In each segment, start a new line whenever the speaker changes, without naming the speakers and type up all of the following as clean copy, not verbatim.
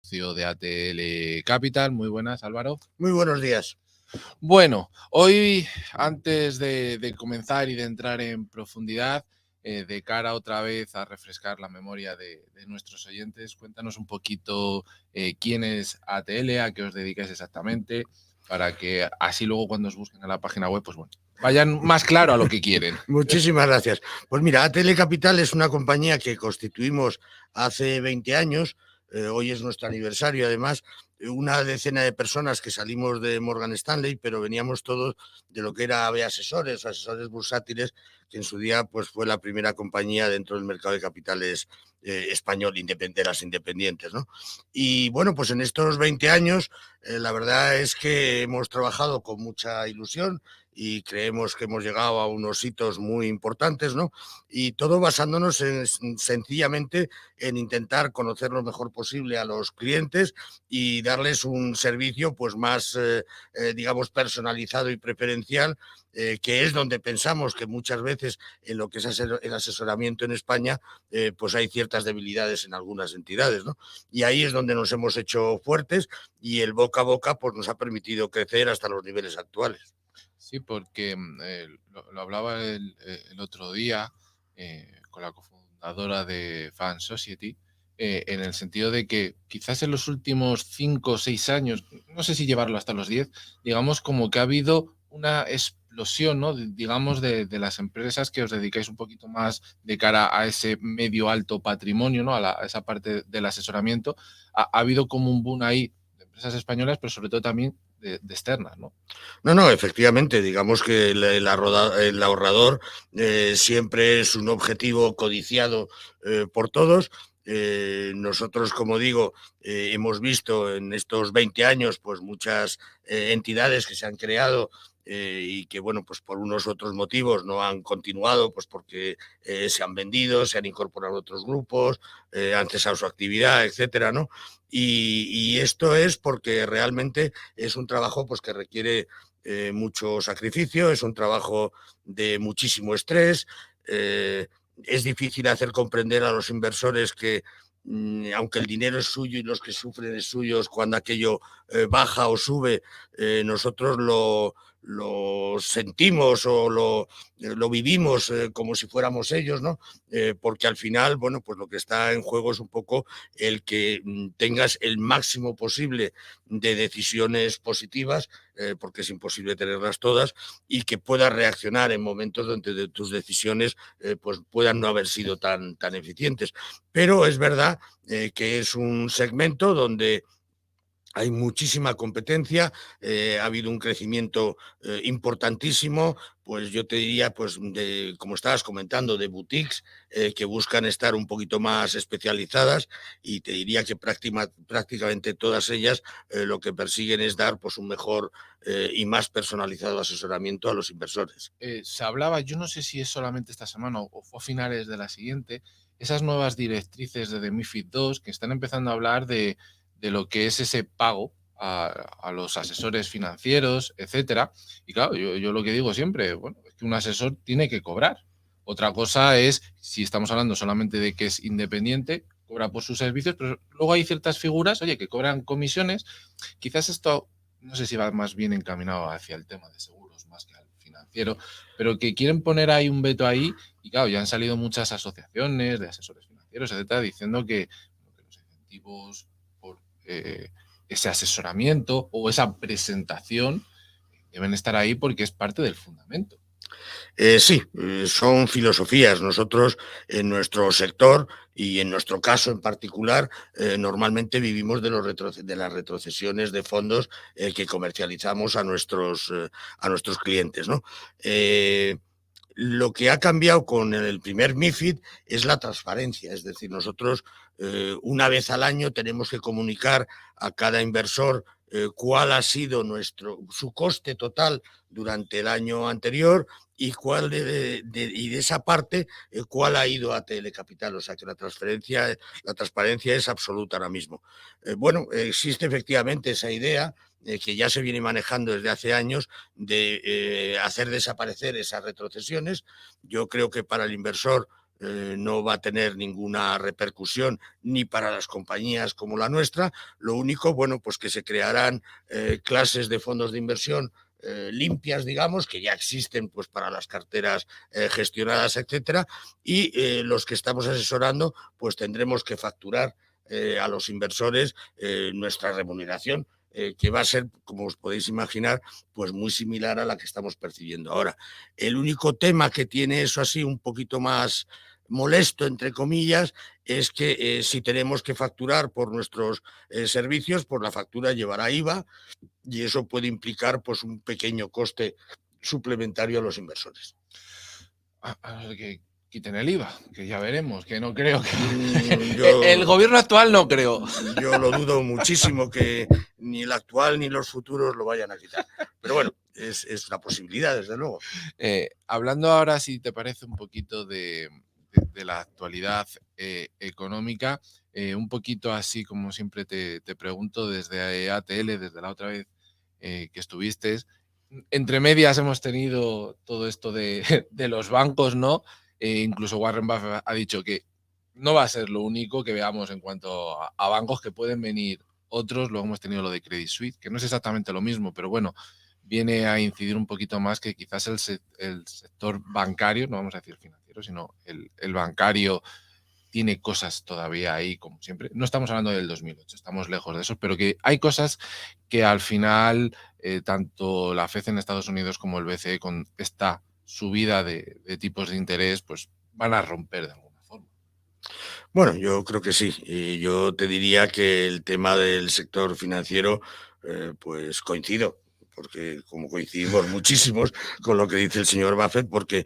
CEO de ATL Capital. Muy buenas, Álvaro.
Muy buenos días.
Bueno, hoy, antes de comenzar y de entrar en profundidad, de cara otra vez a refrescar la memoria de nuestros oyentes, cuéntanos un poquito quién es ATL, a qué os dedicáis exactamente, para que así luego cuando os busquen en la página web, pues bueno, vayan más claro a lo que quieren.
Muchísimas gracias. Pues mira, ATL Capital es una compañía que constituimos hace 20 años. Hoy es nuestro aniversario, además, una decena de personas que salimos de Morgan Stanley, pero veníamos todos de lo que era AB Asesores, asesores bursátiles, que en su día pues, fue la primera compañía dentro del mercado de capitales español, de las independientes, ¿no? Y bueno, pues en estos 20 años, la verdad es que hemos trabajado con mucha ilusión y creemos que hemos llegado a unos hitos muy importantes, ¿no? Y todo basándonos sencillamente en intentar conocer lo mejor posible a los clientes y darles un servicio pues más, digamos, personalizado y preferencial, que es donde pensamos que muchas veces en lo que es el asesoramiento en España, pues hay ciertas debilidades en algunas entidades, ¿no? Y ahí es donde nos hemos hecho fuertes y el boca a boca pues nos ha permitido crecer hasta los niveles actuales.
Sí, porque lo hablaba el otro día con la cofundadora de Fan Society, en el sentido de que quizás en los últimos 5 o 6 años, no sé si llevarlo hasta los 10, digamos como que ha habido una explosión, ¿no? Digamos, de las empresas que os dedicáis un poquito más de cara a ese medio alto patrimonio, ¿no? A esa parte del asesoramiento. Ha habido como un boom ahí de empresas españolas, pero sobre todo también de externas, ¿no?
No, efectivamente, digamos que el ahorrador siempre es un objetivo codiciado por todos. Nosotros, como digo, hemos visto en estos 20 años pues muchas entidades que se han creado y que, bueno, pues por unos u otros motivos no han continuado, pues porque se han vendido, se han incorporado otros grupos, han cesado su actividad, etcétera, ¿no? Y esto es porque realmente es un trabajo pues que requiere mucho sacrificio, es un trabajo de muchísimo estrés, es difícil hacer comprender a los inversores que aunque el dinero es suyo y los que sufren es suyos, cuando aquello baja o sube, nosotros lo sentimos o lo vivimos como si fuéramos ellos, ¿no? Porque al final, bueno, pues lo que está en juego es un poco el que tengas el máximo posible de decisiones positivas, porque es imposible tenerlas todas, y que puedas reaccionar en momentos donde tus decisiones pues puedan no haber sido tan eficientes. Pero es verdad que es un segmento donde hay muchísima competencia, ha habido un crecimiento importantísimo, pues yo te diría, pues como estabas comentando, de boutiques que buscan estar un poquito más especializadas, y te diría que prácticamente todas ellas lo que persiguen es dar pues un mejor y más personalizado asesoramiento a los inversores.
Se hablaba, yo no sé si es solamente esta semana o fue a finales de la siguiente, esas nuevas directrices de MiFID II que están empezando a hablar de lo que es ese pago a los asesores financieros, etcétera. Y claro, yo lo que digo siempre, bueno, es que un asesor tiene que cobrar. Otra cosa es, si estamos hablando solamente de que es independiente, cobra por sus servicios, pero luego hay ciertas figuras, oye, que cobran comisiones. Quizás esto, no sé si va más bien encaminado hacia el tema de seguros más que al financiero, pero que quieren poner ahí un veto ahí, y claro, ya han salido muchas asociaciones de asesores financieros, etcétera, diciendo que los incentivos por ese asesoramiento o esa presentación deben estar ahí porque es parte del fundamento.
Sí, son filosofías. Nosotros en nuestro sector y en nuestro caso en particular, normalmente vivimos de las retrocesiones de fondos que comercializamos a nuestros clientes, ¿no? Lo que ha cambiado con el primer MiFID es la transparencia, es decir, nosotros una vez al año tenemos que comunicar a cada inversor cuál ha sido su coste total durante el año anterior y y de esa parte cuál ha ido a Telecapital. O sea que la transparencia es absoluta ahora mismo. Bueno, existe efectivamente esa idea que ya se viene manejando desde hace años de hacer desaparecer esas retrocesiones. Yo creo que para el inversor no va a tener ninguna repercusión ni para las compañías como la nuestra. Lo único, bueno, pues que se crearán clases de fondos de inversión limpias, digamos, que ya existen pues para las carteras gestionadas, etcétera, y los que estamos asesorando pues tendremos que facturar a los inversores nuestra remuneración, que va a ser, como os podéis imaginar, pues muy similar a la que estamos percibiendo ahora. El único tema que tiene eso así un poquito más molesto, entre comillas, es que si tenemos que facturar por nuestros servicios, pues la factura llevará IVA y eso puede implicar pues un pequeño coste suplementario a los inversores.
A ver, que quiten el IVA, que ya veremos, que no creo que... El
Yo,
gobierno actual no creo.
yo lo dudo muchísimo que ni el actual ni los futuros lo vayan a quitar. Pero bueno, es una posibilidad, desde luego.
Hablando ahora, si te parece, un poquito de la actualidad económica, un poquito así como siempre te pregunto desde ATL, desde la otra vez que estuviste, entre medias hemos tenido todo esto de los bancos, ¿no? Incluso Warren Buffett ha dicho que no va a ser lo único que veamos en cuanto a bancos, que pueden venir otros. Luego hemos tenido lo de Credit Suisse, que no es exactamente lo mismo, pero bueno, viene a incidir un poquito más que quizás el sector bancario, no vamos a decir financiero, sino el bancario tiene cosas todavía ahí, como siempre. No estamos hablando del 2008, estamos lejos de eso, pero que hay cosas que al final, tanto la FED en Estados Unidos como el BCE, con esta subida de tipos de interés, pues van a romper de alguna forma.
Bueno, yo creo que sí. Y yo te diría que el tema del sector financiero, pues coincido, porque como coincidimos muchísimos con lo que dice el señor Buffett, porque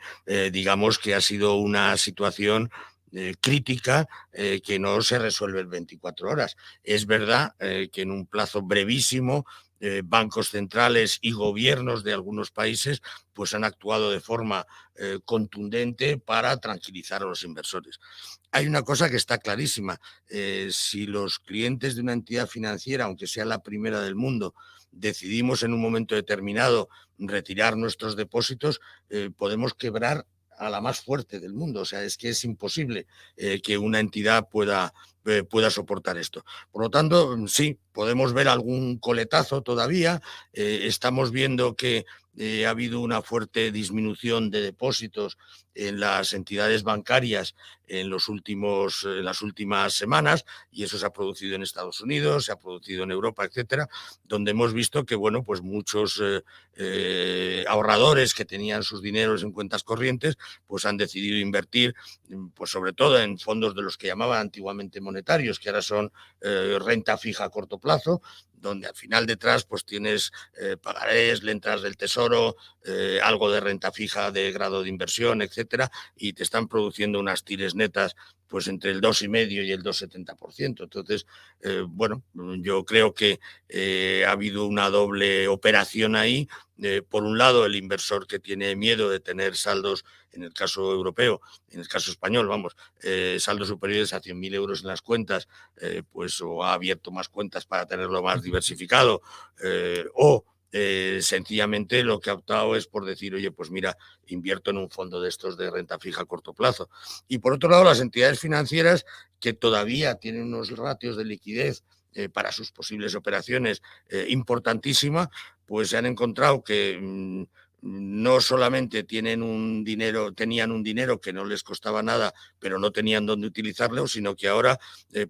digamos que ha sido una situación crítica que no se resuelve en 24 horas. Es verdad que en un plazo brevísimo bancos centrales y gobiernos de algunos países pues han actuado de forma contundente para tranquilizar a los inversores. Hay una cosa que está clarísima. Si los clientes de una entidad financiera, aunque sea la primera del mundo, decidimos en un momento determinado retirar nuestros depósitos, podemos quebrar a la más fuerte del mundo. O sea, es que es imposible que una entidad pueda soportar esto. Por lo tanto, sí, podemos ver algún coletazo todavía. Estamos viendo que ha habido una fuerte disminución de depósitos en las entidades bancarias en las últimas semanas, y eso se ha producido en Estados Unidos, se ha producido en Europa, etcétera, donde hemos visto que bueno, pues muchos ahorradores que tenían sus dineros en cuentas corrientes, pues han decidido invertir, pues sobre todo en fondos de los que llamaban antiguamente monetarios, que ahora son renta fija a corto plazo, donde al final detrás pues tienes pagarés, letras del tesoro, algo de renta fija de grado de inversión, etcétera, y te están produciendo unas tires netas pues entre el 2,5 y el 2,70%. Entonces, bueno, yo creo que ha habido una doble operación ahí. Por un lado, el inversor que tiene miedo de tener saldos, en el caso europeo, en el caso español, vamos, saldos superiores a 100.000 euros en las cuentas, pues o ha abierto más cuentas para tenerlo más diversificado, o sencillamente lo que ha optado es por decir, oye, pues mira, invierto en un fondo de estos de renta fija a corto plazo. Y por otro lado, las entidades financieras que todavía tienen unos ratios de liquidez para sus posibles operaciones importantísima, pues se han encontrado que no solamente tenían un dinero que no les costaba nada, pero no tenían dónde utilizarlo, sino que ahora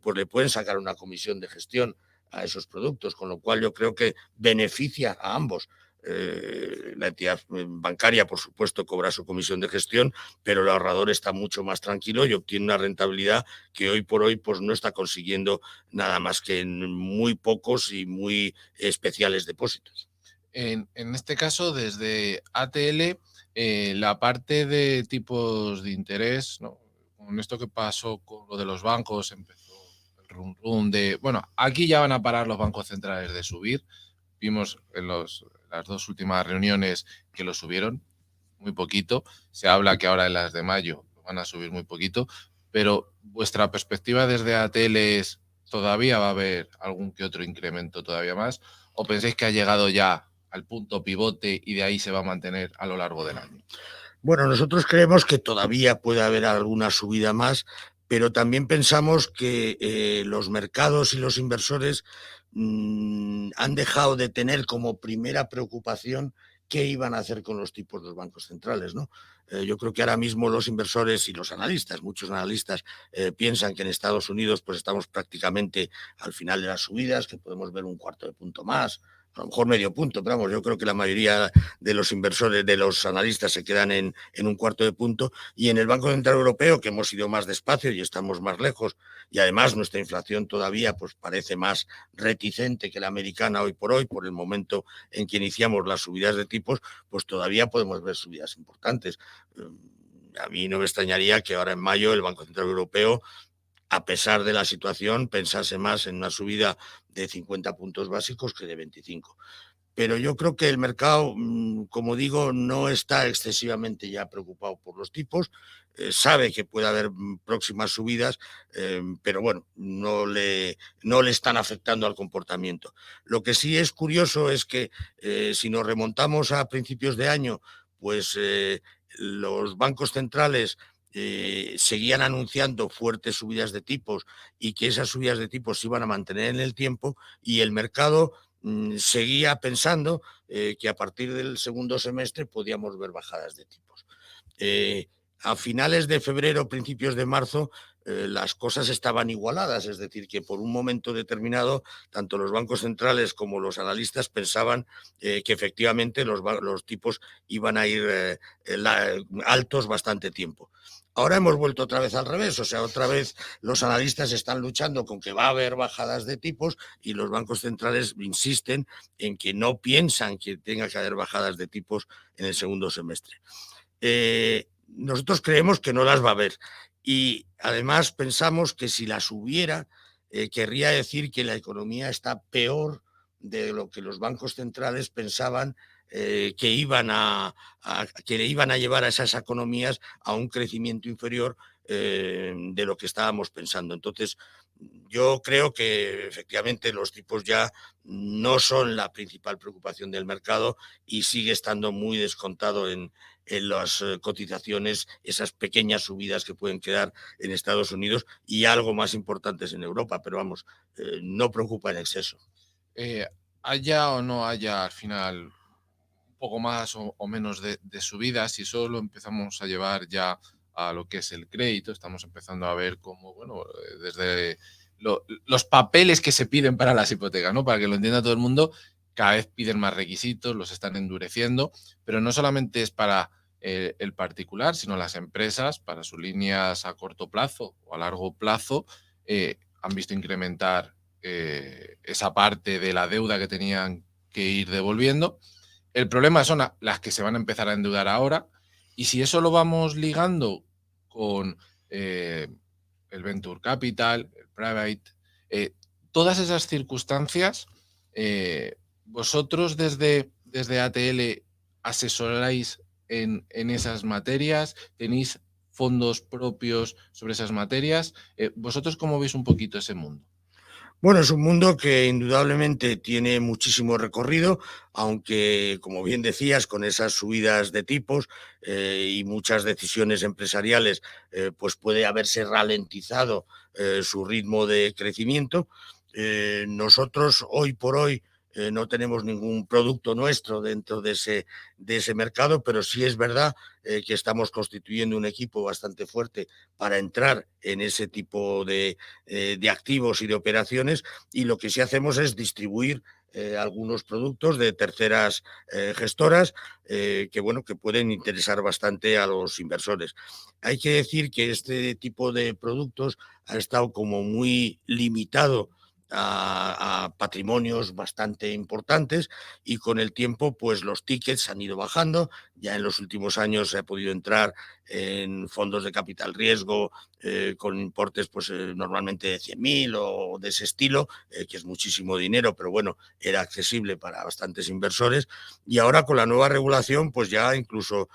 pues le pueden sacar una comisión de gestión a esos productos, con lo cual yo creo que beneficia a ambos. La entidad bancaria, por supuesto, cobra su comisión de gestión, pero el ahorrador está mucho más tranquilo y obtiene una rentabilidad que hoy por hoy pues, no está consiguiendo nada más que en muy pocos y muy especiales depósitos.
En este caso, desde ATL, la parte de tipos de interés, ¿no? Con esto que pasó con lo de los bancos, empezó el rum rum de, bueno, aquí ya van a parar los bancos centrales de subir. Vimos en las dos últimas reuniones que lo subieron muy poquito. Se habla que ahora en las de mayo lo van a subir muy poquito, pero vuestra perspectiva desde ATL es, ¿todavía va a haber algún que otro incremento todavía más? ¿O pensáis que ha llegado ya al punto pivote y de ahí se va a mantener a lo largo del año?
Bueno, nosotros creemos que todavía puede haber alguna subida más, pero también pensamos que los mercados y los inversores han dejado de tener como primera preocupación qué iban a hacer con los tipos de los bancos centrales, ¿no? Yo creo que ahora mismo los inversores y los analistas, muchos analistas, piensan que en Estados Unidos pues estamos prácticamente al final de las subidas, que podemos ver un cuarto de punto más, a lo mejor medio punto, pero vamos, yo creo que la mayoría de los inversores, de los analistas se quedan en un cuarto de punto, y en el Banco Central Europeo, que hemos ido más despacio y estamos más lejos, y además nuestra inflación todavía pues parece más reticente que la americana hoy por hoy, por el momento en que iniciamos las subidas de tipos, pues todavía podemos ver subidas importantes. A mí no me extrañaría que ahora en mayo el Banco Central Europeo, a pesar de la situación, pensase más en una subida de 50 puntos básicos que de 25. Pero yo creo que el mercado, como digo, no está excesivamente ya preocupado por los tipos, sabe que puede haber próximas subidas, pero bueno, no le están afectando al comportamiento. Lo que sí es curioso es que si nos remontamos a principios de año, pues los bancos centrales seguían anunciando fuertes subidas de tipos y que esas subidas de tipos se iban a mantener en el tiempo, y el mercado seguía pensando que a partir del segundo semestre podíamos ver bajadas de tipos. Eh, a finales de febrero, principios de marzo, las cosas estaban igualadas, es decir, que por un momento determinado, tanto los bancos centrales como los analistas pensaban que efectivamente los tipos iban a ir altos bastante tiempo. Ahora hemos vuelto otra vez al revés, o sea, otra vez los analistas están luchando con que va a haber bajadas de tipos, y los bancos centrales insisten en que no piensan que tenga que haber bajadas de tipos en el segundo semestre. Nosotros creemos que no las va a haber, y además pensamos que si las hubiera, querría decir que la economía está peor de lo que los bancos centrales pensaban que le iban a llevar a esas economías a un crecimiento inferior de lo que estábamos pensando. Entonces, yo creo que efectivamente los tipos ya no son la principal preocupación del mercado, y sigue estando muy descontado en las cotizaciones, esas pequeñas subidas que pueden quedar en Estados Unidos y algo más importantes en Europa, pero vamos, no preocupa en exceso.
Eh, Haya o no haya al final un poco más o menos de subidas, si solo empezamos a llevar ya a lo que es el crédito, estamos empezando a ver cómo, bueno, desde los papeles que se piden para las hipotecas, ¿no? Para que lo entienda todo el mundo, cada vez piden más requisitos, los están endureciendo, pero no solamente es para el particular, sino las empresas, para sus líneas a corto plazo o a largo plazo, han visto incrementar esa parte de la deuda que tenían que ir devolviendo. El problema son las que se van a empezar a endeudar ahora, y si eso lo vamos ligando con eh, el venture capital, el private, eh, todas esas circunstancias, vosotros desde ATL asesoráis en esas materias, tenéis fondos propios sobre esas materias. ¿Vosotros cómo veis un poquito ese mundo?
Bueno, es un mundo que indudablemente tiene muchísimo recorrido, aunque, como bien decías, con esas subidas de tipos y muchas decisiones empresariales, pues puede haberse ralentizado su ritmo de crecimiento. Nosotros hoy por hoy no tenemos ningún producto nuestro dentro de ese mercado, pero sí es verdad que estamos constituyendo un equipo bastante fuerte para entrar en ese tipo de activos y de operaciones, y lo que sí hacemos es distribuir algunos productos de terceras gestoras que, bueno, que pueden interesar bastante a los inversores. Hay que decir que este tipo de productos ha estado como muy limitado a patrimonios bastante importantes, y con el tiempo pues los tickets han ido bajando. Ya en los últimos años se ha podido entrar en fondos de capital riesgo con importes pues normalmente de 100.000 o de ese estilo, que es muchísimo dinero, pero bueno, era accesible para bastantes inversores. Y ahora con la nueva regulación pues ya incluso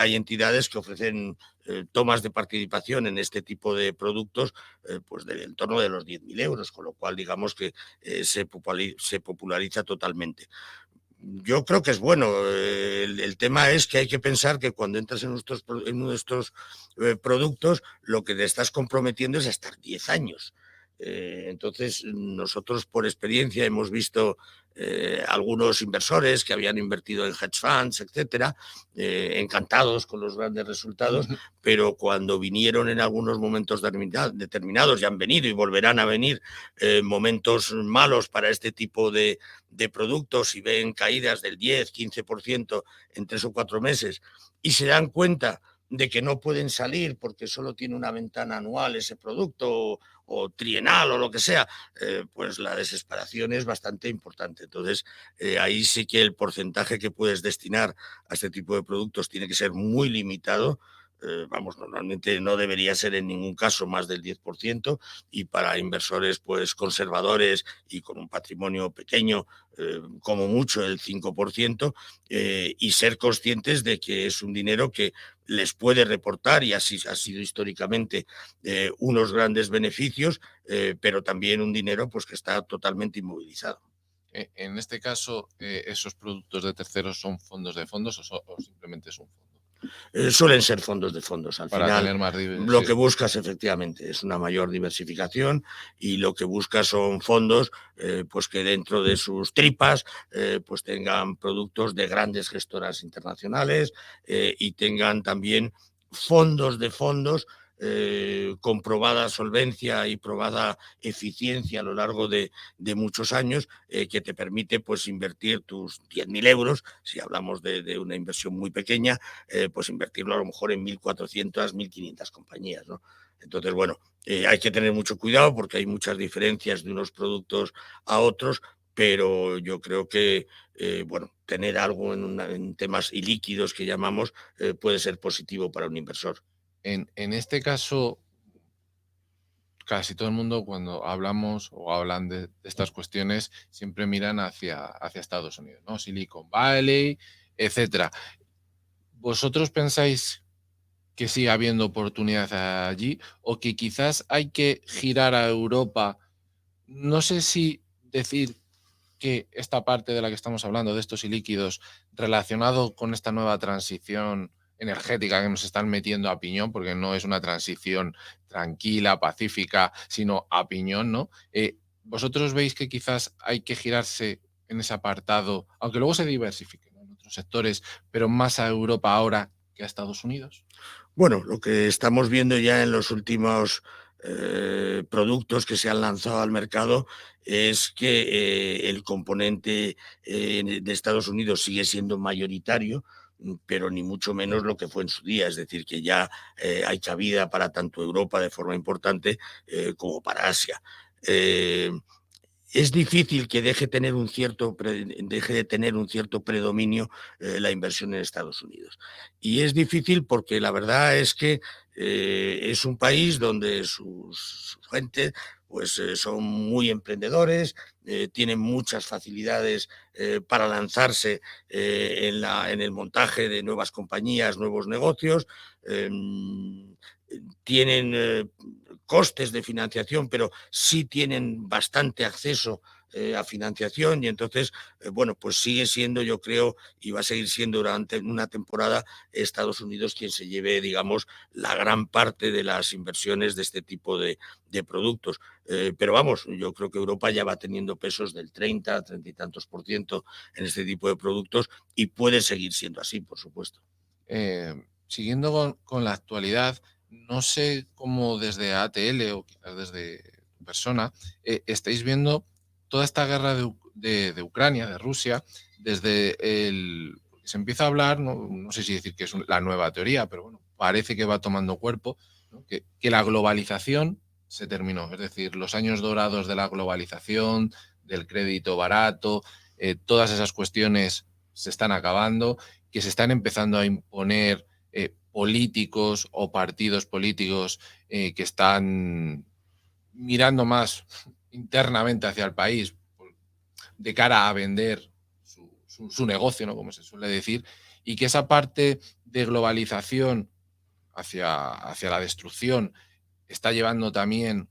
hay entidades que ofrecen tomas de participación en este tipo de productos pues del entorno de los 10.000 euros, con lo cual digamos que se populariza totalmente. yo creo que es bueno. El tema es que hay que pensar que cuando entras en uno de estos productos, lo que te estás comprometiendo es a estar 10 años. Entonces, nosotros por experiencia hemos visto algunos inversores que habían invertido en hedge funds, etcétera, encantados con los grandes resultados, pero cuando vinieron en algunos momentos determinados, ya han venido y volverán a venir momentos malos para este tipo de productos y ven caídas del 10-15% en 3 o 4 meses y se dan cuenta de que no pueden salir porque solo tiene una ventana anual ese producto o trienal o lo que sea, pues la desesperación es bastante importante. Entonces, ahí sí que el porcentaje que puedes destinar a este tipo de productos tiene que ser muy limitado. Vamos, normalmente no debería ser en ningún caso más del 10% y para inversores pues conservadores y con un patrimonio pequeño, como mucho el 5%, y ser conscientes de que es un dinero que les puede reportar, y así ha sido históricamente, unos grandes beneficios, pero también un dinero pues, que está totalmente inmovilizado.
En este caso, ¿esos productos de terceros son fondos de fondos o simplemente es un fondo?
Suelen ser fondos de fondos. Al
Para
final,
tener más
lo que buscas efectivamente es una mayor diversificación y lo que buscas son fondos pues que dentro de sus tripas pues tengan productos de grandes gestoras internacionales y tengan también fondos de fondos con probada solvencia y probada eficiencia a lo largo de muchos años, que te permite pues invertir tus 10.000 euros, si hablamos de una inversión muy pequeña, pues invertirlo a lo mejor en 1.400, 1.500 compañías, ¿no? Entonces, bueno, hay que tener mucho cuidado porque hay muchas diferencias de unos productos a otros, pero yo creo que, bueno, tener algo en temas ilíquidos que llamamos puede ser positivo para un inversor.
En este caso, casi todo el mundo cuando hablamos o hablan de estas cuestiones siempre miran hacia Estados Unidos, ¿no? Silicon Valley, etcétera. ¿Vosotros pensáis que sigue habiendo oportunidad allí o que quizás hay que girar a Europa? No sé si decir que esta parte de la que estamos hablando, de estos ilíquidos, relacionado con esta nueva transición energética que nos están metiendo a piñón, porque no es una transición tranquila, pacífica, sino a piñón, ¿no? ¿Vosotros veis que quizás hay que girarse en ese apartado, aunque luego se diversifique, ¿no?, en otros sectores, pero más a Europa ahora que a Estados Unidos?
Bueno, lo que estamos viendo ya en los últimos productos que se han lanzado al mercado es que el componente de Estados Unidos sigue siendo mayoritario, pero ni mucho menos lo que fue en su día. Es decir, que ya hay cabida para tanto Europa de forma importante como para Asia. Eh, es difícil que deje de tener un cierto predominio la inversión en Estados Unidos. Y es difícil porque la verdad es que es un país donde sus gentes pues, son muy emprendedores, tienen muchas facilidades para lanzarse en el montaje de nuevas compañías, nuevos negocios. Tienen costes de financiación, pero sí tienen bastante acceso a financiación y entonces, bueno, pues sigue siendo, yo creo, y va a seguir siendo durante una temporada Estados Unidos quien se lleve, digamos, la gran parte de las inversiones de este tipo de productos. Pero vamos, yo creo que Europa ya va teniendo pesos del 30 y tantos por ciento en este tipo de productos y puede seguir siendo así, por supuesto.
Siguiendo con la actualidad, no sé cómo desde ATL o quizás desde tu persona estáis viendo toda esta guerra de Ucrania, de Rusia, desde el... porque se empieza a hablar, no sé si decir que es la nueva teoría, pero bueno, parece que va tomando cuerpo, ¿no?, que la globalización se terminó, es decir, los años dorados de la globalización, del crédito barato, todas esas cuestiones se están acabando, que se están empezando a imponer políticos o partidos políticos que están mirando más internamente hacia el país de cara a vender su negocio, ¿no?, como se suele decir, y que esa parte de globalización hacia la destrucción está llevando también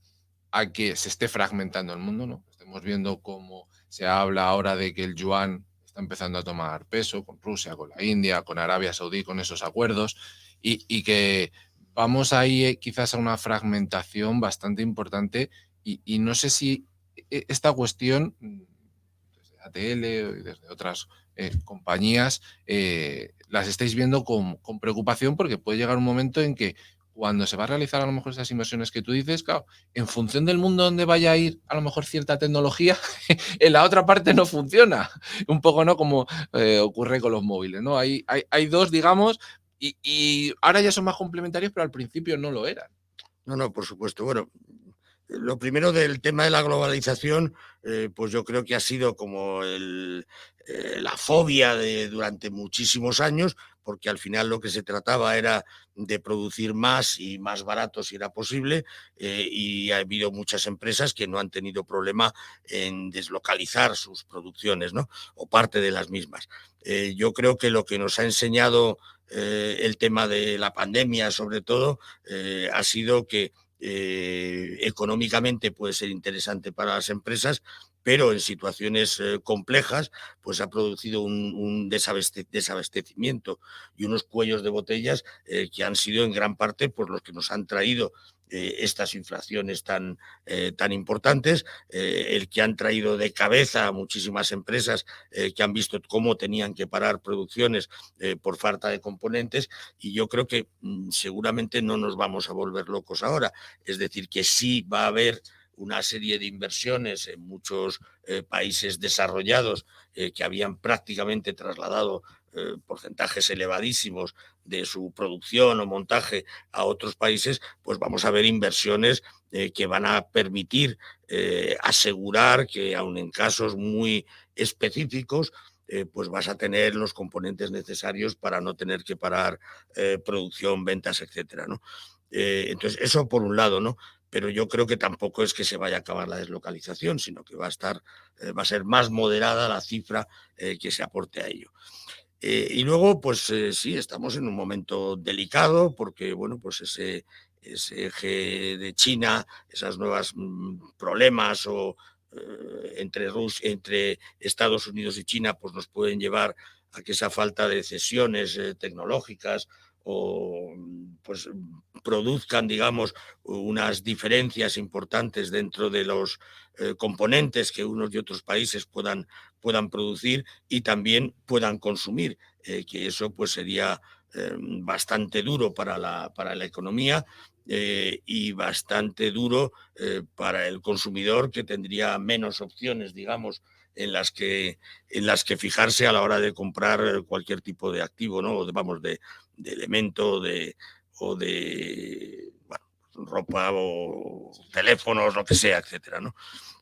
a que se esté fragmentando el mundo, ¿no? Estamos viendo cómo se habla ahora de que el yuan está empezando a tomar peso con Rusia, con la India, con Arabia Saudí, con esos acuerdos, y que vamos ahí quizás a una fragmentación bastante importante y no sé si esta cuestión, desde ATL y desde otras compañías, las estáis viendo con preocupación porque puede llegar un momento en que cuando se va a realizar a lo mejor esas inversiones que tú dices, claro, en función del mundo donde vaya a ir a lo mejor cierta tecnología, en la otra parte no funciona. Un poco, ¿no? Como ocurre con los móviles, ¿no? Hay dos, digamos, y ahora ya son más complementarios, pero al principio no lo eran.
No, no, por supuesto. Bueno, lo primero del tema de la globalización, pues yo creo que ha sido como la fobia de durante muchísimos años, porque al final lo que se trataba era de producir más y más barato si era posible, y ha habido muchas empresas que no han tenido problema en deslocalizar sus producciones, ¿no? O parte de las mismas. Yo creo que lo que nos ha enseñado el tema de la pandemia, sobre todo, ha sido que económicamente puede ser interesante para las empresas, pero en situaciones complejas, pues ha producido un desabastecimiento y unos cuellos de botellas que han sido en gran parte por los que nos han traído estas inflaciones tan importantes, el que han traído de cabeza a muchísimas empresas que han visto cómo tenían que parar producciones por falta de componentes, y yo creo que seguramente no nos vamos a volver locos ahora. Es decir, que sí va a haber una serie de inversiones en muchos países desarrollados que habían prácticamente trasladado porcentajes elevadísimos de su producción o montaje a otros países, pues vamos a ver inversiones que van a permitir asegurar que, aun en casos muy específicos, pues vas a tener los componentes necesarios para no tener que parar producción, ventas, etcétera, ¿no? Entonces, eso por un lado, ¿no? Pero yo creo que tampoco es que se vaya a acabar la deslocalización, sino que va a ser más moderada la cifra que se aporte a ello. Y luego, pues sí, estamos en un momento delicado porque, bueno, pues ese eje de China, esas nuevas problemas o entre Estados Unidos y China, pues nos pueden llevar a que esa falta de cesiones tecnológicas o pues produzcan, digamos, unas diferencias importantes dentro de los componentes que unos y otros países puedan producir y también puedan consumir, que eso pues sería bastante duro para la economía y bastante duro para el consumidor, que tendría menos opciones, digamos, en las que fijarse a la hora de comprar cualquier tipo de activo, ¿no? O vamos, de elemento o de bueno, ropa o teléfonos, lo que sea, etcétera, ¿no?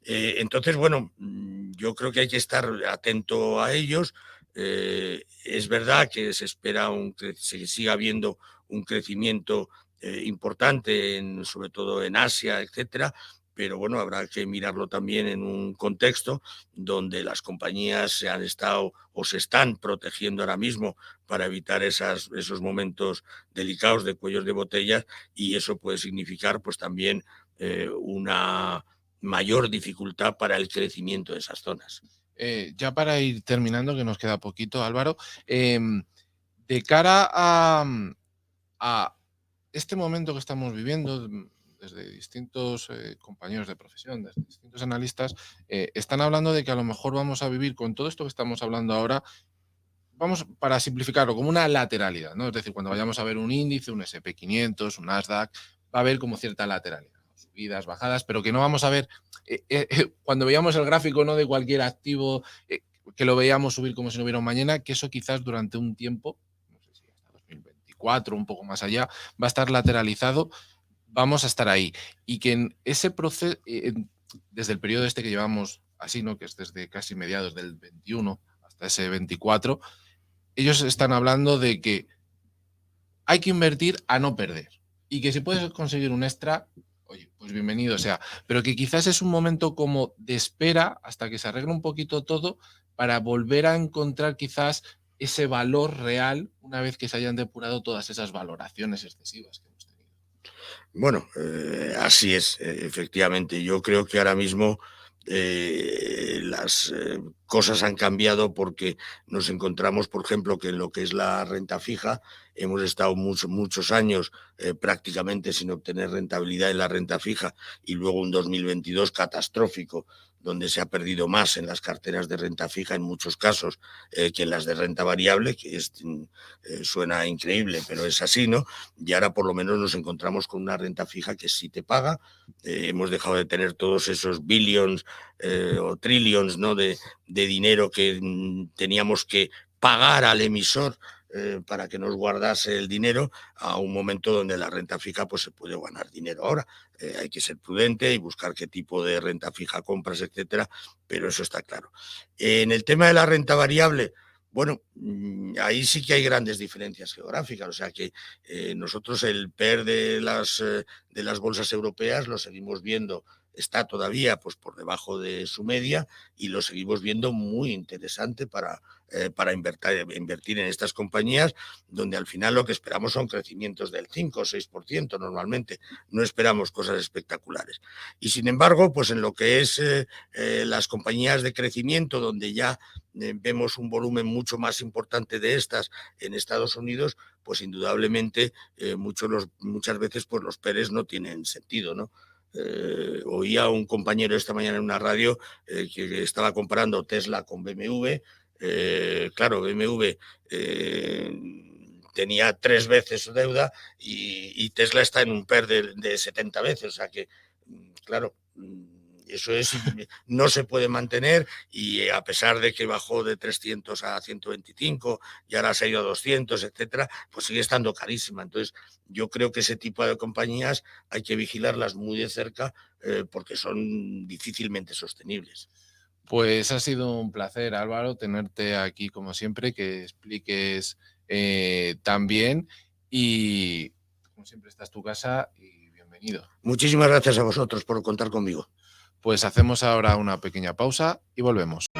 Entonces, bueno, yo creo que hay que estar atento a ellos. Es verdad que se espera se siga habiendo un crecimiento importante, sobre todo en Asia, etcétera, pero bueno, habrá que mirarlo también en un contexto donde las compañías se han estado o se están protegiendo ahora mismo para evitar esos momentos delicados de cuellos de botella, y eso puede significar pues también una mayor dificultad para el crecimiento de esas zonas.
Ya para ir terminando, que nos queda poquito, Álvaro, de cara a este momento que estamos viviendo, desde distintos compañeros de profesión, desde distintos analistas, están hablando de que a lo mejor vamos a vivir con todo esto que estamos hablando ahora, vamos, para simplificarlo, como una lateralidad, ¿no? Es decir, cuando vayamos a ver un índice, un SP 500, un Nasdaq, va a haber como cierta lateralidad, ¿no? Subidas, bajadas, pero que no vamos a ver, cuando veíamos el gráfico, ¿no? De cualquier activo, que lo veíamos subir como si no hubiera un mañana, que eso quizás durante un tiempo, no sé si hasta 2024, un poco más allá, va a estar lateralizado, vamos a estar ahí. Y que en ese proceso, desde el periodo este que llevamos así, ¿no? Que es desde casi mediados del 21 hasta ese 24, ellos están hablando de que hay que invertir a no perder y que si puedes conseguir un extra, oye, pues bienvenido sea, pero que quizás es un momento como de espera hasta que se arregle un poquito todo para volver a encontrar quizás ese valor real una vez que se hayan depurado todas esas valoraciones excesivas que hemos tenido.
Bueno, así es, efectivamente. Yo creo que ahora mismo las cosas han cambiado porque nos encontramos, por ejemplo, que en lo que es la renta fija hemos estado muchos años prácticamente sin obtener rentabilidad en la renta fija y luego un 2022 catastrófico donde se ha perdido más en las carteras de renta fija en muchos casos que en las de renta variable, que suena increíble, pero es así, ¿no? Y ahora por lo menos nos encontramos con una renta fija que sí te paga. Hemos dejado de tener todos esos billions o trillions, ¿no? de dinero que teníamos que pagar al emisor para que nos guardase el dinero a un momento donde la renta fija pues se puede ganar dinero ahora. Hay que ser prudente y buscar qué tipo de renta fija compras, etcétera, pero eso está claro. En el tema de la renta variable, bueno, ahí sí que hay grandes diferencias geográficas, o sea que nosotros el PER de las bolsas europeas lo seguimos viendo, está todavía pues por debajo de su media y lo seguimos viendo muy interesante para invertir en estas compañías, donde al final lo que esperamos son crecimientos del 5 o 6% normalmente, no esperamos cosas espectaculares. Y sin embargo, pues en lo que es las compañías de crecimiento, donde ya vemos un volumen mucho más importante de estas en Estados Unidos, pues indudablemente muchas veces pues los PERs no tienen sentido, ¿no? Oía a un compañero esta mañana en una radio que estaba comparando Tesla con BMW. Claro, BMW tenía 3 veces su deuda y Tesla está en un PER de 70 veces, o sea que, claro, eso no se puede mantener y a pesar de que bajó de 300 a 125 y ahora se ha ido a 200, etcétera, pues sigue estando carísima. Entonces, yo creo que ese tipo de compañías hay que vigilarlas muy de cerca porque son difícilmente sostenibles.
Pues ha sido un placer, Álvaro, tenerte aquí como siempre, que expliques tan bien y como siempre esta es tu casa y bienvenido.
Muchísimas gracias a vosotros por contar conmigo.
Pues hacemos ahora una pequeña pausa y volvemos.